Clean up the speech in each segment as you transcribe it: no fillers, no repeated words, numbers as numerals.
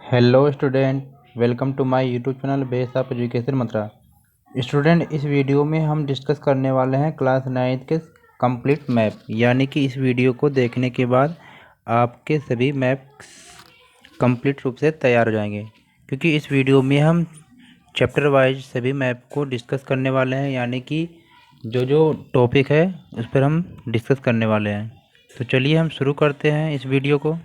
Hello student, welcome to my YouTube channel base of education Mantra. Student, इस video में हम discuss करने वाले हैं क्लास 9 के कंप्लीट मैप। यानी कि इस वीडियो को देखने के बाद आपके सभी मैप कंप्लीट रूप से तैयार हो जाएंगे, क्योंकि इस वीडियो में हम चैप्टर वाइज सभी मैप को डिस्कस करने वाले हैं। यानी कि जो जो टॉपिक है उस पर हम डिस्कस करने वाले हैं। तो चलिए हम शुरू करते हैं इस वीडियो को।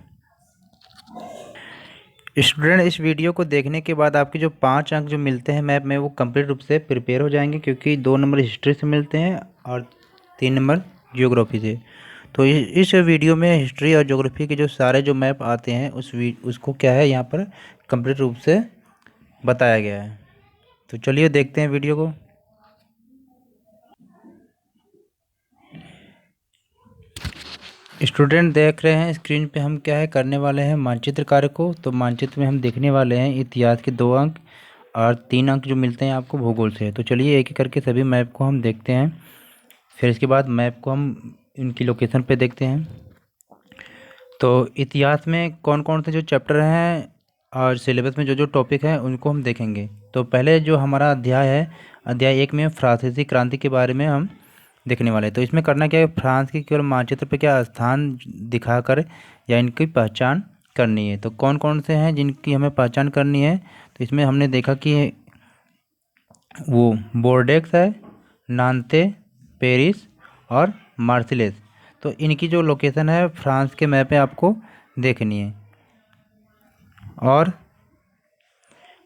स्टूडेंट, इस वीडियो को देखने के बाद आपके जो 5 अंक जो मिलते हैं मैप में, वो कंप्लीट रूप से प्रिपेयर हो जाएंगे, क्योंकि 2 नंबर हिस्ट्री से मिलते हैं और 3 नंबर जियोग्राफी से। तो इस वीडियो में हिस्ट्री और ज्योग्राफी के जो सारे जो मैप आते हैं उसको क्या है यहाँ पर कंप्लीट रूप से बताया गया है। तो चलिए देखते हैं वीडियो को। स्टूडेंट, देख रहे हैं स्क्रीन पे हम क्या है करने वाले हैं मानचित्र कार्य को। तो मानचित्र में हम देखने वाले हैं इतिहास के 2 अंक और 3 अंक जो मिलते हैं आपको भूगोल से। तो चलिए एक एक करके सभी मैप को हम देखते हैं, फिर इसके बाद मैप को हम इनकी लोकेशन पे देखते हैं। तो इतिहास में कौन कौन से जो चैप्टर हैं और सिलेबस में जो जो टॉपिक हैं उनको हम देखेंगे। तो पहले जो हमारा अध्याय है, अध्याय 1 में फ्रांसीसी क्रांति के बारे में हम देखने वाले हैं। तो इसमें करना क्या है, फ्रांस की केवल मानचित्र पे क्या स्थान दिखाकर या इनकी पहचान करनी है। तो कौन कौन से हैं जिनकी हमें पहचान करनी है, तो इसमें हमने देखा कि वो बोर्डेक्स है, नान्ते, पेरिस और मार्सिलेस। तो इनकी जो लोकेशन है फ्रांस के मैप में आपको देखनी है। और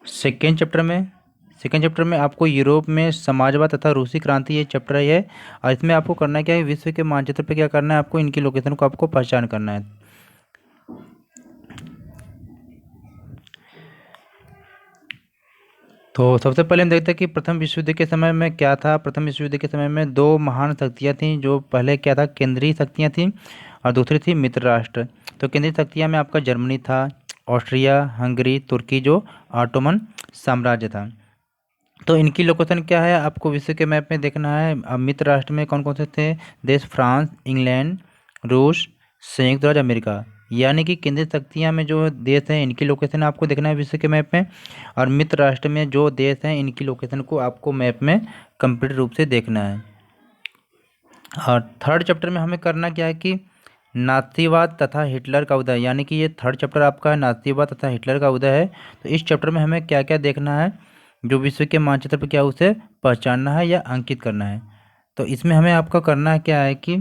सेकेंड चैप्टर में आपको यूरोप में समाजवाद तथा रूसी क्रांति, ये चैप्टर है। और इसमें आपको करना क्या है, विश्व के मानचित्र पे क्या करना है, आपको इनकी लोकेशन को आपको पहचान करना है। तो सबसे पहले हम देखते हैं कि प्रथम विश्व युद्ध के समय में क्या था। प्रथम विश्व युद्ध के समय में 2 महान शक्तियाँ थीं। जो पहले क्या था, केंद्रीय शक्तियाँ थीं और दूसरी थी मित्र राष्ट्र। तो केंद्रीय शक्तियाँ में आपका जर्मनी था, ऑस्ट्रिया, हंगरी, तुर्की जो ऑटोमन साम्राज्य था। तो इनकी लोकेशन क्या है आपको विश्व के मैप में देखना है। अब मित्र राष्ट्र में कौन कौन से थे देश, फ्रांस, इंग्लैंड, रूस, संयुक्त राज्य अमेरिका। यानी कि केंद्रीय शक्तियाँ में जो देश हैं इनकी लोकेशन आपको देखना है विश्व के मैप में, और मित्र राष्ट्र में जो देश हैं इनकी लोकेशन को आपको मैप में कंप्लीट रूप से देखना है। और थर्ड चैप्टर में हमें करना क्या है कि नाथीवाद तथा हिटलर का उदय। यानी कि ये थर्ड चैप्टर आपका है, नाथीवाद तथा हिटलर का उदय है। तो इस चैप्टर में हमें क्या क्या देखना है, जो विश्व के मानचित्र पर क्या उसे पहचानना है या अंकित करना है। तो इसमें हमें आपका करना क्या है कि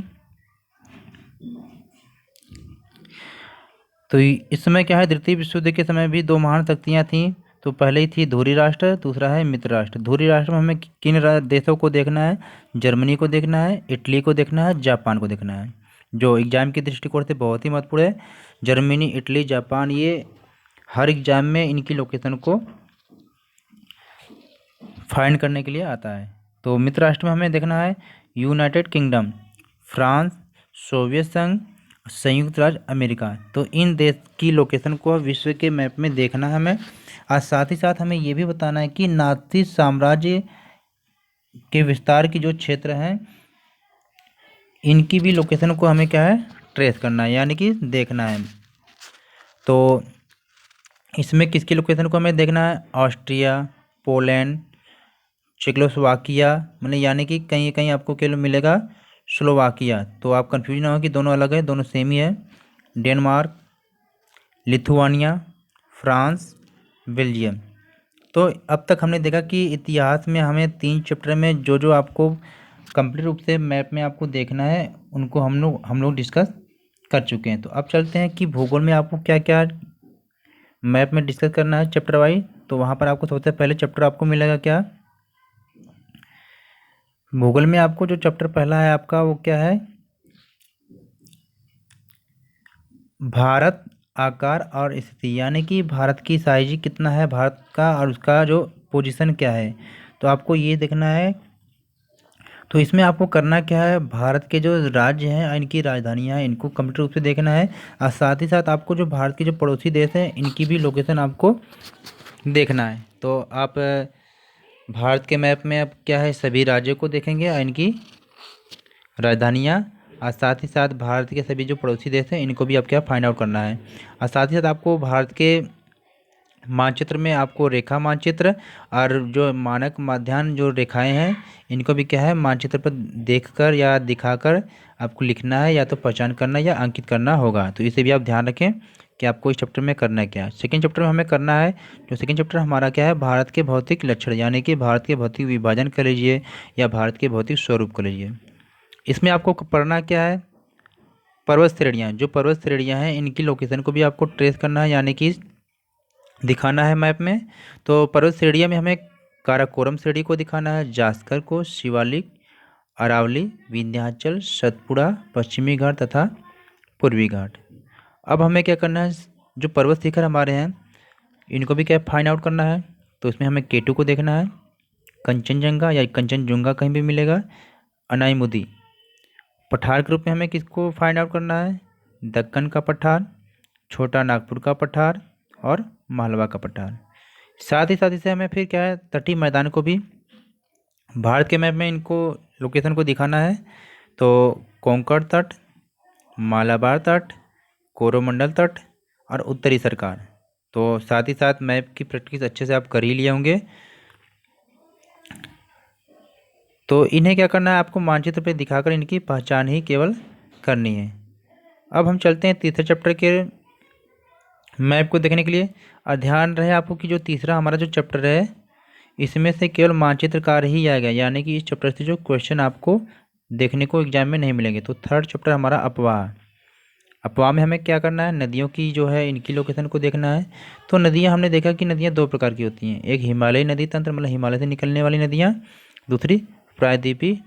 तो इस समय क्या है, द्वितीय विश्व युद्ध के समय भी 2 महान शक्तियाँ थीं। तो पहले ही थी धुरी राष्ट्र, दूसरा है मित्र राष्ट्र। धुरी राष्ट्र में हमें किन देशों को देखना है, जर्मनी को देखना है, इटली को देखना है, जापान को देखना है। जो एग्जाम के दृष्टिकोण से बहुत ही महत्वपूर्ण है। जर्मनी, इटली, जापान, ये हर एग्जाम में इनकी लोकेशन को फाइंड करने के लिए आता है। तो मित्र राष्ट्र में हमें देखना है यूनाइटेड किंगडम, फ्रांस, सोवियत संघ, संयुक्त राज्य अमेरिका। तो इन देश की लोकेशन को विश्व के मैप में देखना है हमें। और साथ ही साथ हमें ये भी बताना है कि नाज़ी साम्राज्य के विस्तार की जो क्षेत्र हैं इनकी भी लोकेशन को हमें क्या है ट्रेस करना है, यानी कि देखना है। तो इसमें किसकी लोकेशन को हमें देखना है, ऑस्ट्रिया, पोलैंड, चेकोस्लोवाकिया, मतलब यानी कि कहीं कहीं आपको केवल मिलेगा स्लोवाकिया। तो आप कंफ्यूज ना हो कि दोनों अलग है, दोनों सेम ही है। Denmark, Lithuania, France, Belgium. तो अब तक हमने देखा कि इतिहास में हमें 3 चैप्टर में जो जो आपको कंप्लीट रूप से मैप में आपको देखना है उनको हम लोग डिस्कस कर चुके हैं। तो अब चलते हैं कि भूगोल में आपको क्या क्या मैप में डिस्कस करना है चैप्टर वाइज। तो वहाँ पर आपको सबसे पहले चैप्टर आपको मिलेगा क्या, भूगोल में आपको जो चैप्टर पहला है आपका वो क्या है, भारत, आकार और स्थिति। यानी कि भारत की साइज कितना है भारत का और उसका जो पोजीशन क्या है, तो आपको ये देखना है। तो इसमें आपको करना क्या है, भारत के जो राज्य हैं और इनकी राजधानियां हैं इनको कंप्लीट रूप से देखना है। और साथ ही साथ आपको जो भारत के जो पड़ोसी देश हैं इनकी भी लोकेशन आपको देखना है। तो आप भारत के मैप में अब क्या है सभी राज्यों को देखेंगे और इनकी राजधानियाँ, और साथ ही साथ भारत के सभी जो पड़ोसी देश हैं इनको भी अब क्या फाइंड आउट करना है। और साथ ही साथ आपको भारत के मानचित्र में आपको रेखा मानचित्र और जो मानक माध्याह्न जो रेखाएं हैं इनको भी क्या है मानचित्र पर देखकर या दिखाकर आपको लिखना है, या तो पहचान करना या अंकित करना होगा। तो इसे भी आप ध्यान रखें कि आपको इस चैप्टर में करना है क्या। सेकेंड चैप्टर में हमें करना है, जो सेकेंड चैप्टर हमारा क्या है, भारत के भौतिक लक्षण, यानी कि भारत के भौतिक विभाजन कर लीजिए या भारत के भौतिक स्वरूप कर लीजिए। इसमें आपको पढ़ना क्या है, पर्वत श्रेणियाँ, जो पर्वत श्रेणियाँ हैं इनकी लोकेशन को भी आपको ट्रेस करना है, यानी कि दिखाना है मैप में। तो पर्वत श्रेणियों में हमें काराकोरम श्रेणी को दिखाना है, जास्कर को, शिवालिक, अरावली, विंध्याचल, सतपुड़ा, पश्चिमी घाट तथा पूर्वी घाट। अब हमें क्या करना है, जो पर्वत शिखर हमारे हैं इनको भी क्या फाइंड आउट करना है। तो इसमें हमें केटू को देखना है, कंचनजंगा या कंचनजुंगा कहीं भी मिलेगा, अनाईमुदी। पठार के रूप में हमें किसको फाइंड आउट करना है, दक्कन का पठार, छोटा नागपुर का पठार और मालवा का पठार। साथ ही साथ इसे हमें फिर क्या है, तटीय मैदान को भी भारत के मैप में इनको लोकेशन को दिखाना है। तो कोंकण तट, मालाबार तट, कोरोमंडल तट और उत्तरी सरकार। तो साथ ही साथ मैप की प्रैक्टिस अच्छे से आप कर ही लिए होंगे। तो इन्हें क्या करना है, आपको मानचित्र पे दिखाकर इनकी पहचान ही केवल करनी है। अब हम चलते हैं तीसरे चैप्टर के मैप को देखने के लिए। और ध्यान रहे आपको कि जो तीसरा हमारा जो चैप्टर है इसमें से केवल मानचित्रकार ही आएगा, यानी कि इस चैप्टर से जो क्वेश्चन आपको देखने को एग्जाम में नहीं मिलेंगे। तो थर्ड चैप्टर हमारा अपवाह। अपवाह में हमें क्या करना है, नदियों की जो है इनकी लोकेशन को देखना है। तो नदियाँ हमने देखा कि नदियाँ दो प्रकार की होती हैं, एक हिमालयी नदी तंत्र मतलब हिमालय से निकलने वाली नदियाँ, दूसरी प्रायद्वीपीय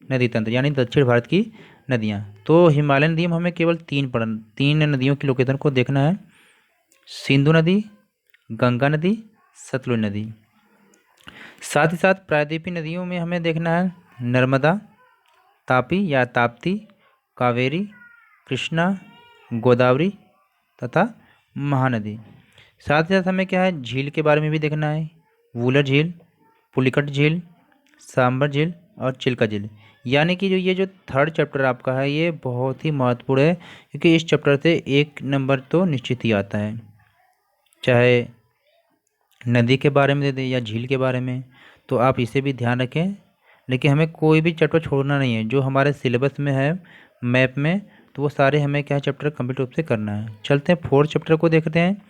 नदी तंत्र यानी दक्षिण भारत की नदियाँ। तो हिमालय नदी में हमें केवल तीन नदियों की लोकेशन को देखना है, सिंधु नदी, गंगा नदी, सतलुज नदी। साथ ही साथ प्रायद्वीपीय नदियों में हमें देखना है नर्मदा, तापी या ताप्ती, कावेरी, कृष्णा, गोदावरी तथा महानदी। साथ ही साथ हमें क्या है, झील के बारे में भी देखना है, वूलर झील, पुलिकट झील, सांबर झील और चिल्का झील। यानी कि ये जो थर्ड चैप्टर आपका है ये बहुत ही महत्वपूर्ण है, क्योंकि इस चैप्टर से 1 नंबर तो निश्चित ही आता है, चाहे नदी के बारे में दे दे या झील के बारे में। तो आप इसे भी ध्यान रखें, लेकिन हमें कोई भी चैप्टर छोड़ना नहीं है जो हमारे सिलेबस में है मैप में, तो वो सारे हमें क्या चैप्टर कंप्लीट रूप से करना है। चलते हैं फोर्थ चैप्टर को देखते हैं,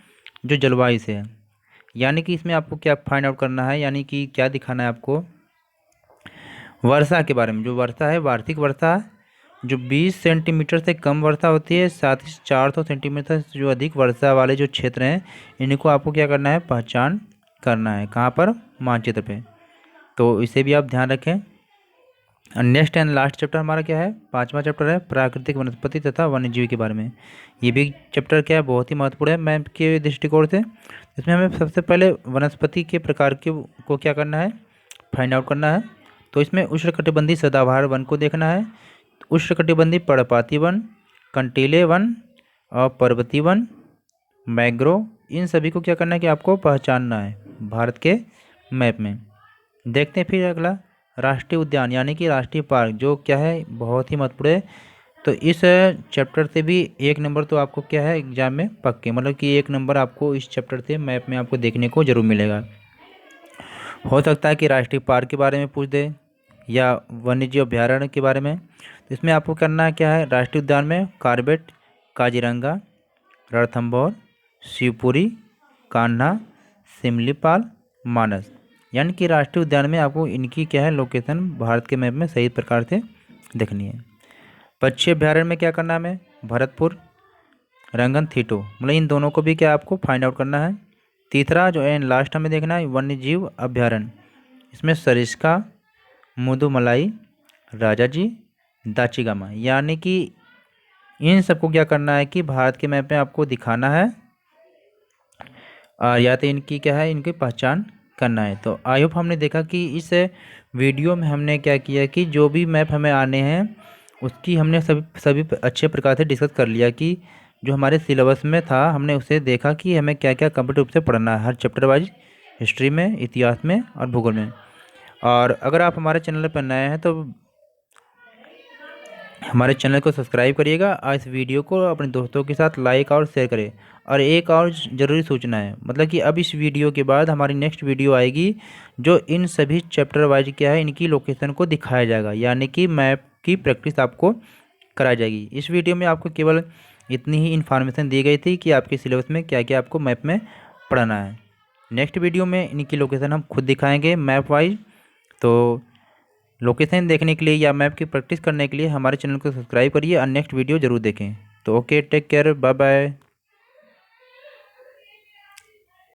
जो जलवायु से है। यानी कि इसमें आपको क्या फाइंड आउट करना है, यानी कि क्या दिखाना है आपको, वर्षा के बारे में। जो वर्षा है, वार्षिक वर्षा जो 20 सेंटीमीटर से कम वर्षा होती है, साथ ही 400 सेंटीमीटर से जो अधिक वर्षा वाले जो क्षेत्र हैं इनको आपको क्या करना है, पहचान करना है। कहाँ पर, मानचित्र पे। तो इसे भी आप ध्यान रखें। नेक्स्ट एंड लास्ट चैप्टर हमारा क्या है, पांचवा चैप्टर है प्राकृतिक वनस्पति तथा वन्यजीव के बारे में। ये भी चैप्टर क्या है, बहुत ही महत्वपूर्ण है मैप के दृष्टिकोण से। इसमें हमें सबसे पहले वनस्पति के प्रकार के को क्या करना है, फाइंड आउट करना है। तो इसमें उष्णकटिबंधीय सदाबहार वन को देखना है, उष्णकटिबंधीय पर्णपाती वन, कंटीले वन और पर्वतीय वन, मैंग्रोव, इन सभी को क्या करना है कि आपको पहचानना है भारत के मैप में। देखते हैं फिर अगला, राष्ट्रीय उद्यान यानी कि राष्ट्रीय पार्क, जो क्या है बहुत ही महत्वपूर्ण है। तो इस चैप्टर से भी 1 नंबर तो आपको क्या है एग्जाम में पक्के, मतलब कि 1 नंबर आपको इस चैप्टर से मैप में आपको देखने को जरूर मिलेगा। हो सकता है कि राष्ट्रीय पार्क के बारे में पूछ दे या वन्यजीव अभ्यारण्य के बारे में। तो इसमें आपको करना क्या है, राष्ट्रीय उद्यान में कॉर्बेट, काजीरंगा, रणथंभौर, शिवपुरी, कान्हा, सिमलीपाल, मानस। यानी कि राष्ट्रीय उद्यान में आपको इनकी क्या है लोकेशन भारत के मैप में सही प्रकार से देखनी है। पक्षी अभ्यारण्य में क्या करना है हमें, भरतपुर, रंगन थीटो, मतलब इन दोनों को भी क्या आपको फाइंड आउट करना है। तीसरा जो एंड लास्ट हमें देखना है वन्यजीव अभ्यारण्य, इसमें सरिस्का, मुदुमलाई, राजाजी, दाचिगामा। यानी कि इन सबको क्या करना है कि भारत के मैप में आपको दिखाना है, और या तो इनकी क्या है इनकी पहचान करना है। तो आई होप हमने देखा कि इस वीडियो में हमने क्या किया कि जो भी मैप हमें आने हैं उसकी हमने सभी अच्छे प्रकार से डिस्कस कर लिया, कि जो हमारे सिलेबस में था हमने उसे देखा कि हमें क्या क्या कंप्लीट रूप से पढ़ना है हर चैप्टर वाइज, हिस्ट्री में, इतिहास में और भूगोल में। और अगर आप हमारे चैनल पर नए हैं तो हमारे चैनल को सब्सक्राइब करिएगा और इस वीडियो को अपने दोस्तों के साथ लाइक और शेयर करें। और एक और ज़रूरी सूचना है, मतलब कि अब इस वीडियो के बाद हमारी नेक्स्ट वीडियो आएगी जो इन सभी चैप्टर वाइज क्या है इनकी लोकेशन को दिखाया जाएगा, यानी कि मैप की प्रैक्टिस आपको कराई जाएगी। इस वीडियो में आपको केवल इतनी ही इन्फॉर्मेशन दी गई थी कि आपके सिलेबस में क्या क्या आपको मैप में पढ़ना है। नेक्स्ट वीडियो में इनकी लोकेशन हम खुद दिखाएंगे मैप वाइज। तो लोकेशन देखने के लिए या मैप की प्रैक्टिस करने के लिए हमारे चैनल को सब्सक्राइब करिए और नेक्स्ट वीडियो ज़रूर देखें। तो okay, take care, bye bye.